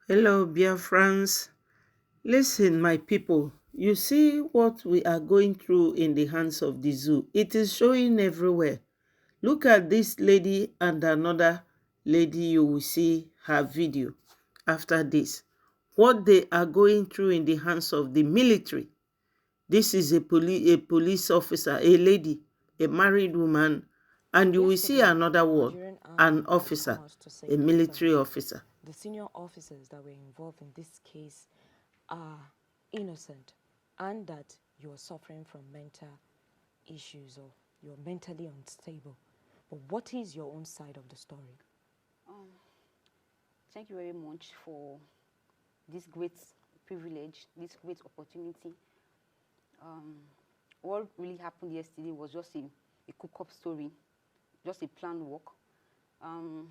Hello, dear friends. Listen, my people. You see what we are going through in the hands of the zoo. It is showing everywhere. Look at this lady and another lady. You will see her video after this. What they are going through in the hands of the military. This is a police officer, a lady, a married woman, and you will see Yesterday, another the one, Nigerian army an have officer, come out to a say that military officer. the senior officers that were involved in this case are innocent and that you're suffering from mental issues or you're mentally unstable. But what is your own side of the story? Um, Thank you very much for this great privilege, this great opportunity. Um, what really happened yesterday was just a cook-up story, just a planned work. Um,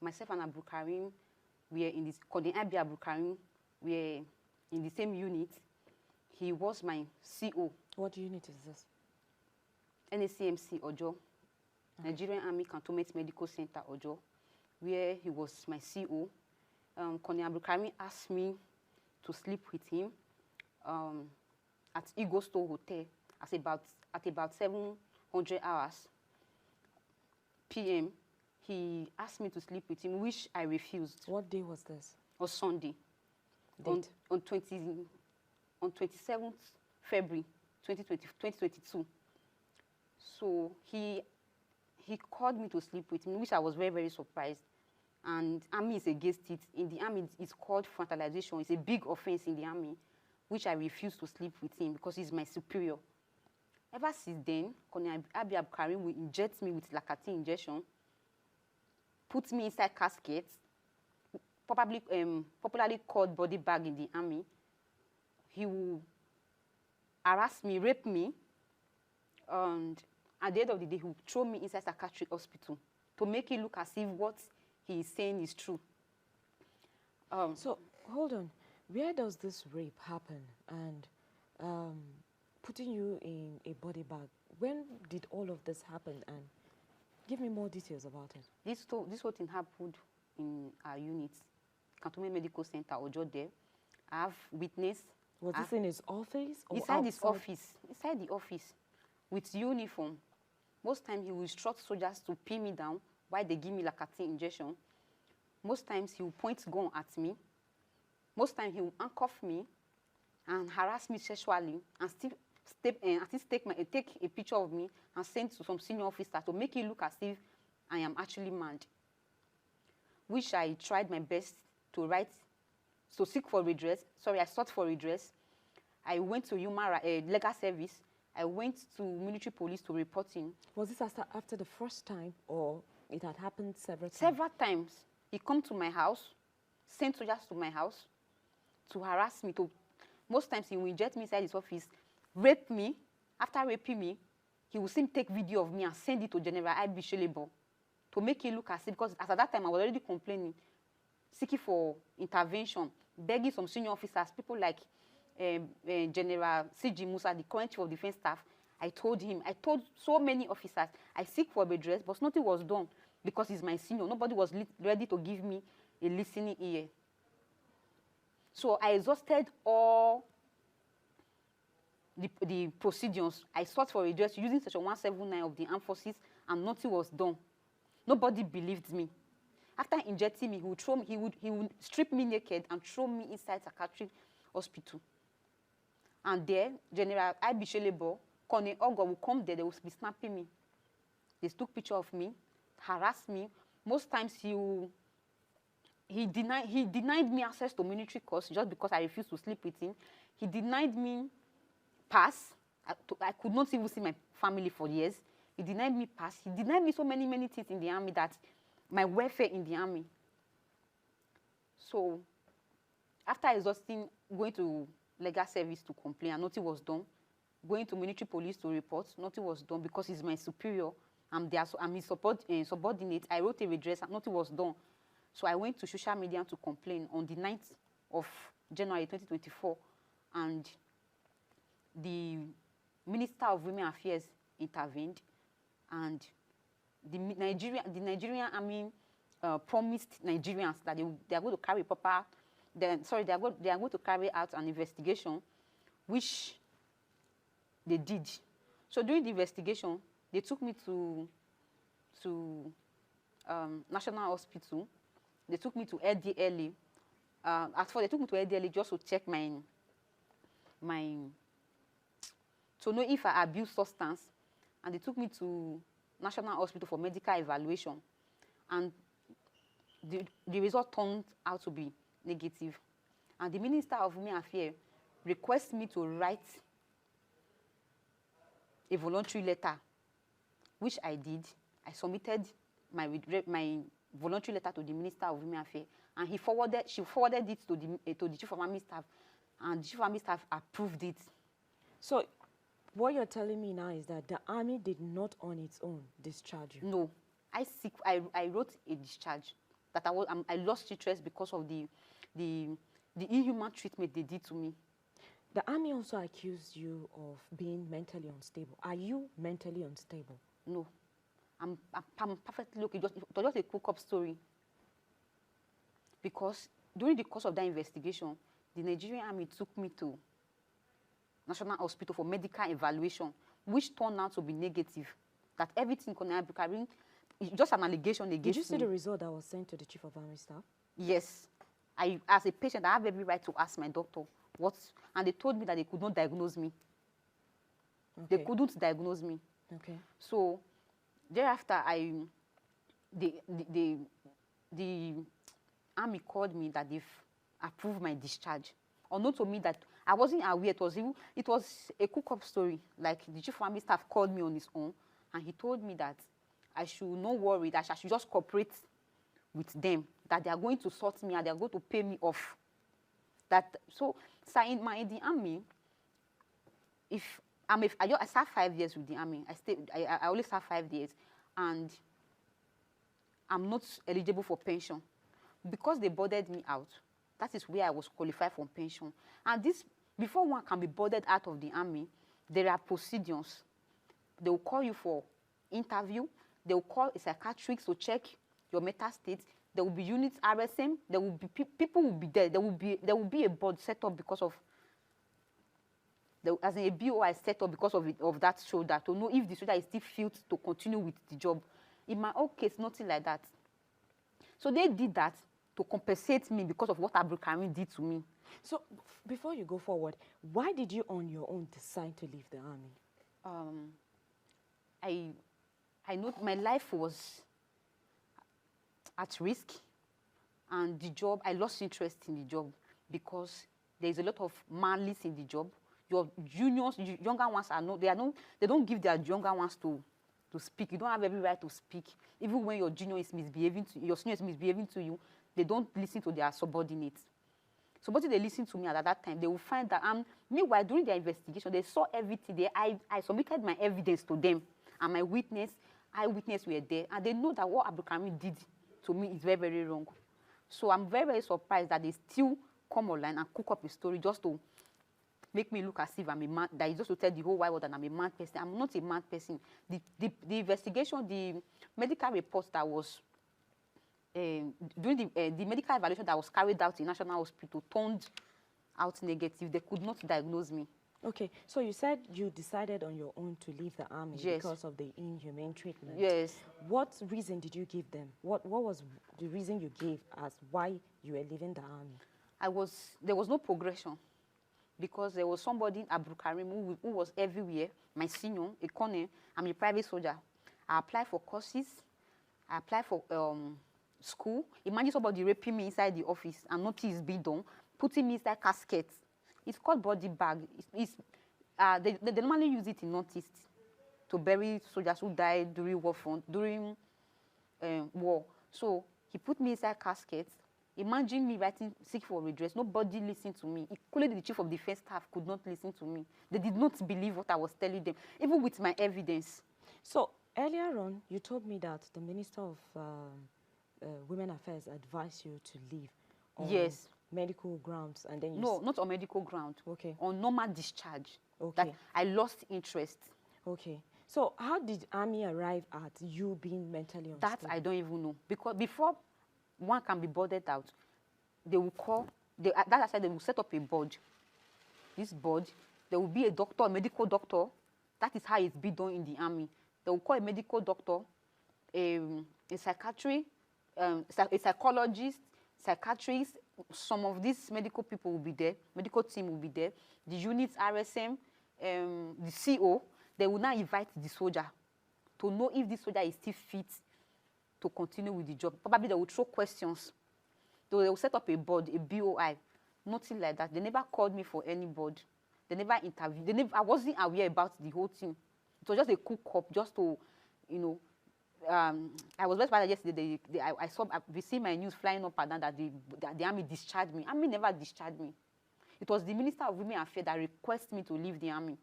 Myself and Abu Karim, we are in this, Kodin Abi Abu Karim, we are in the same unit. He was my CO. What unit is this? NACMC Ojo, Nigerian Army Cantonment Medical Center Ojo, where he was my CO. Koni Abdulkarim asked me to sleep with him at Eagle Store Hotel at about 700 hours p.m. He asked me to sleep with him, which I refused. What day was this? On Sunday, Date? on 27th February 2022. So he called me to sleep with him, which I was very, very surprised. And army is against it. In the army, it's called fraternization. It's a big offense in the army, which I refused to sleep with him because he's my superior. Ever since then, Colonel Abi Abkarim will inject me with Lakati injection, put me inside casket, popularly called body bag in the army. He will harass me, rape me, and at the end of the day, he will throw me inside psychiatric hospital to make it look as if what he is saying is true. So, hold on. Where does this rape happen and putting you in a body bag? When did all of this happen? And give me more details about it. This whole thing happened in our unit, Cantonment Medical Center, Ojo there. I have witness. Was this in his office or Inside his outside? office, inside the office, with uniform. Most times he will instruct soldiers to pin me down while they give me Lakati injection. Most times he will point gun at me. Most times he will handcuff me and harass me sexually and still take a picture of me and send to some senior officer to make it look as if I am actually mad. Which I tried my best to seek for redress. Sorry, I sought for redress. I went to legal service. I went to military police to report him. Was this after the first time or it had happened several times? Several times. He come to my house, sent soldiers to my house to harass me. Most times he will inject me inside his office, rape me. After raping me, he will still take video of me and send it to General I.B. Shelebo to make it look as if, because as at that time I was already complaining, seeking for intervention, begging some senior officers, people like General C.G. Musa, the current chief of defense staff. I told so many officers, I seek for redress, but nothing was done because he's my senior. Nobody was ready to give me a listening ear. So I exhausted all the procedures. I sought for redress using Section 179 of the Armed Forces, and nothing was done. Nobody believed me. After injecting me, he would strip me naked and throw me inside psychiatric hospital. And there, General I.B. Shelebo, Colonel Ogo will come there, they will be snapping me. They took picture of me, harassed me. Most times he denied me access to military course just because I refused to sleep with him. He denied me pass. I could not even see my family for years. He denied me pass. He denied me so many, many things in the army, that my welfare in the army. So after exhausting, going to legal service to complain, and nothing was done, going to military police to report, nothing was done because he's my superior. I'm his subordinate. I wrote a redress and nothing was done. So I went to social media to complain on the 9th of January 2024, and the Minister of Women Affairs intervened, and the Nigerian Army promised Nigerians that they are going to carry proper then sorry, they are going to carry out an investigation, which they did. So during the investigation, they took me to National Hospital. They took me to LDLA. At first, they took me to LDLA just to check to know if I abused substance, and they took me to National Hospital for medical evaluation, and the result turned out to be negative. And the Minister of Women Affairs requested me to write a voluntary letter, which I did. I submitted my voluntary letter to the Minister of Women Affairs, and she forwarded it to the Chief of Army Staff, and the Chief of Army Staff approved it. So what you're telling me now is that the army did not on its own discharge you? No. I wrote a discharge that I lost interest because of the inhuman treatment they did to me. The army also accused you of being mentally unstable. Are you mentally unstable? No. I'm perfectly okay. It was just a cook-up story. Because during the course of that investigation, the Nigerian army took me to National Hospital for medical evaluation, which turned out to be negative. That everything concerning it's just an allegation against me. Did you see the result that was sent to the Chief of Army Staff? Yes. As a patient, I have every right to ask my doctor and they told me that they could not diagnose me. Okay. They couldn't diagnose me. Okay. So thereafter, the army called me that they've approved my discharge. Unknown to me that I wasn't aware. It was a cook-up story. Like the Chief of Army Staff called me on his own, and he told me that I should not worry, that I should just cooperate with them, that they are going to sort me and they are going to pay me off. So in the army, I served 5 years with the army. I only served 5 years, and I'm not eligible for pension because they boarded me out. That is where I was qualified for pension. And before one can be boarded out of the army, there are procedures. They will call you for interview. They will call a psychiatrist to check your mental state. There will be units RSM. There will be people will be there. There will be a board set up because of as in a BOI set up because of that shoulder to know if the shoulder is still fit to continue with the job. In my own case, nothing like that. So they did that to compensate me because of what Abdulkarim did to me. So before you go forward, why did you on your own decide to leave the army? I know my life was at risk, and the job, I lost interest in the job because there is a lot of malice in the job. Your juniors, younger ones they don't give their younger ones to speak. You don't have every right to speak. Even when your junior is misbehaving your senior is misbehaving to you, they don't listen to their subordinates. So what they listen to me at that time, they will find that meanwhile during their investigation, they saw everything. I submitted my evidence to them, and my eyewitness were there, and they know that what Abdulkarim did to me is very, very wrong. So I'm very, very surprised that they still come online and cook up a story just to make me look as if I'm a man, that is just to tell the whole wide world that I'm a mad person. I'm not a mad person. The investigation, the medical report that was during the medical evaluation that was carried out in National Hospital turned out negative. They could not diagnose me. Okay, so you said you decided on your own to leave the army Yes. because of the inhumane treatment. Yes. What reason did you give them? What was the reason you gave as why you were leaving the army? There was no progression because there was somebody, Abdulkarim, who was everywhere, my senior, a colonel. I'm a private soldier. I applied for courses. I applied for school. Imagine somebody raping me inside the office and nothing is being done, putting me inside caskets. It's called body bag. They normally use it in Northeast to bury soldiers who died during war. So he put me inside caskets. Imagine me seeking for redress. Nobody listened to me. Including the chief of defense staff could not listen to me. They did not believe what I was telling them, even with my evidence. So earlier on, you told me that the Minister of Women Affairs advised you to leave on Yes. medical grounds, and then you No, not on medical ground. Okay. On normal discharge. Okay. That I lost interest. Okay. So how did army arrive at you being mentally unstable? That I don't even know. Because before one can be boarded out, they will call that aside, they will set up a board. This board, there will be a doctor, a medical doctor. That is how it's been done in the army. They will call a medical doctor, a psychiatrist, a psychologist, psychiatrist. Some of these medical people will be there. Medical team will be there. The units, RSM, the CO. They will now invite the soldier to know if this soldier is still fit to continue with the job. Probably they will throw questions. They will set up a board, a BOI. Nothing like that. They never called me for any board. They never interviewed. I wasn't aware about the whole thing. It was just a cook up, just to, you know. I was very surprised yesterday. I saw, we see my news flying up and down that the army discharged me. Army never discharged me. It was the Minister of Women Affairs that requested me to leave the army,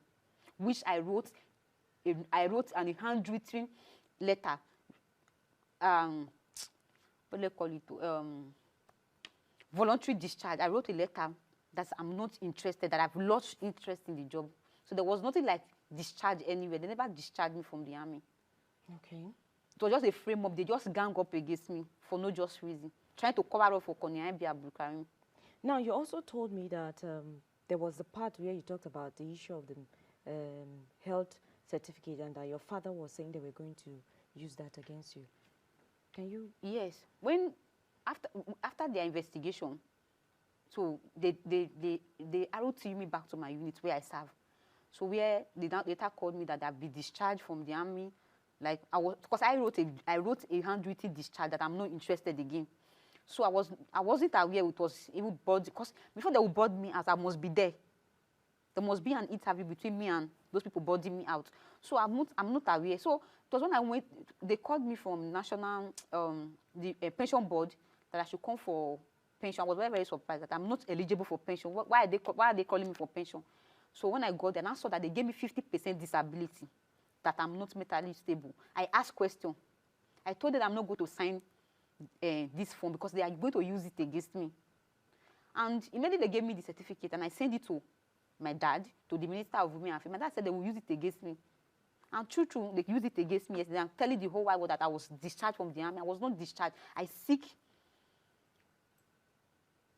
which I wrote a handwritten letter. What do they call it? Voluntary discharge. I wrote a letter that I'm not interested, that I've lost interest in the job. So there was nothing like discharge anywhere. They never discharged me from the army. Okay. It was just a frame up. They just gang up against me for no just reason, trying to cover up for Konyaibi Abdulkarim. Now, you also told me that there was the part where you talked about the issue of the health certificate and that your father was saying they were going to use that against you. Can you? Yes. When after their investigation, so they ROT'd me back to my unit where I serve. So where they later called me that I'd be discharged from the army. Like because I wrote a handwritten discharge that I'm not interested again. So I wasn't aware it was even board, because before they would board me out, I must be there. There must be an interview between me and those people boarding me out. So I'm not aware. So it was when I went, they called me from national the pension board that I should come for pension. I was very, very surprised that I'm not eligible for pension. Why are they calling me for pension? So when I got there, and I saw that they gave me 50% disability, that I'm not mentally stable. I asked question. I told them I'm not going to sign this form because they are going to use it against me. And immediately they gave me the certificate and I sent it to my dad, to the Minister of Women Affairs. My dad said they will use it against me. And true, they used it against me yesterday. I'm telling the whole wide world that I was discharged from the army. I was not discharged. I seek.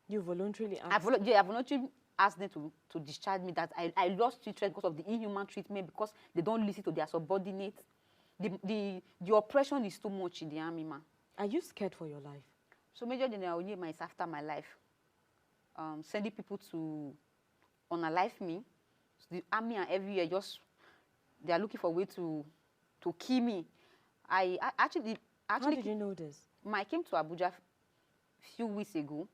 You voluntarily asked? I voluntarily asked them to discharge me, that I lost interest because of the inhuman treatment, because they don't listen to their subordinates. The oppression is too much in the army, man. Are you scared for your life? So Major General Onyema is after my life. Sending people to unalive me. So the army and every year they are looking for a way to kill me. I actually. How did you know this? I came to Abuja a few weeks ago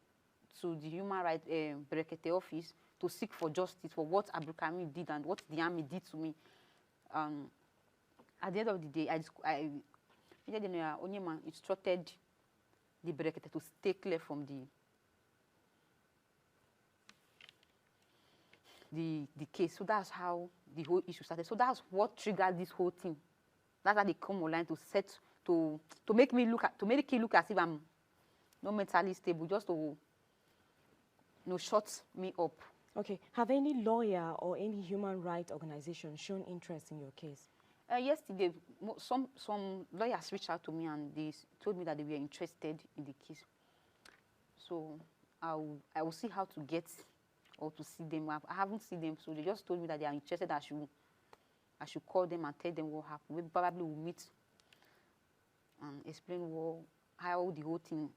to the Human Rights Brekete office to seek for justice for what Abdulkarim did and what the army did to me. At the end of the day, Major General Onyema instructed the Brekete to stay clear from the case. So that's how the whole issue started. So that's what triggered this whole thing. That's how they come online to make it look as if I'm not mentally stable, just to shut me up. Okay. Have any lawyer or any human rights organization shown interest in your case? Yesterday, some lawyers reached out to me and they told me that they were interested in the case. So I will see how to get or to see them. I haven't seen them, so they just told me that they are interested. I should call them and tell them what happened. We probably will meet and explain how the whole thing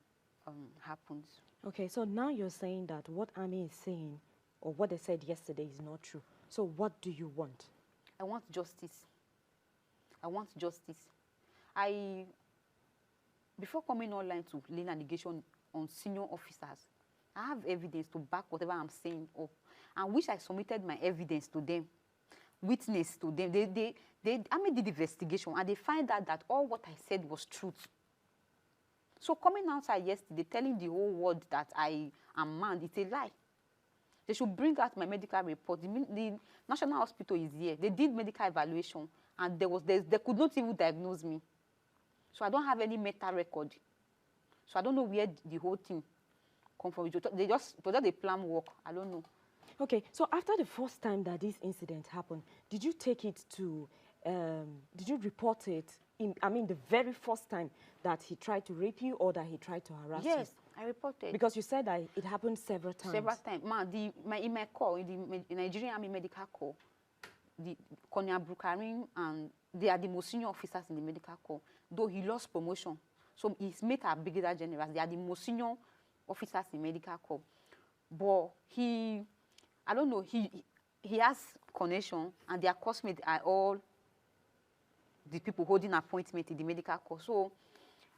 happens. Okay, so now you're saying that what Army is saying or what they said yesterday is not true. So what do you want? I want justice. I want justice. Before coming online to lay an allegation on senior officers, I have evidence to back whatever I'm saying up, and which I submitted my evidence to them, witness to them. I made the investigation, and they find out that all what I said was truth. So coming outside yesterday, telling the whole world that I am mad, it's a lie. They should bring out my medical report. The National Hospital is here. They did medical evaluation, and they could not even diagnose me. So I don't have any mental record. So I don't know where the whole thing come from. It was just a plan work. I don't know. Okay, so after the first time that this incident happened, did you take it to did you report it? I mean, the very first time that he tried to rape you or that he tried to harass you? Yes, I reported. Because you said that it happened several times. Several times. In my corps, in the Nigerian Army Medical Corps, the Colonel Brukarin, and they are the most senior officers in the medical corps, though he lost promotion. So his mates are brigadier generals. They are the most senior officers in medical corps. But I don't know, he has connection, and their classmates are all the people holding appointment in the medical corps. So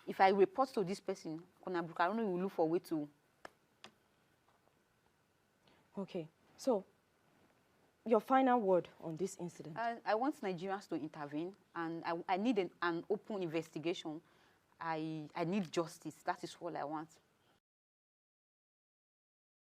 if I report to this person, Colonel Brukarin will look for a way to. Okay, so your final word on this incident? I want Nigerians to intervene, and I need an open investigation. I need justice. That is all I want.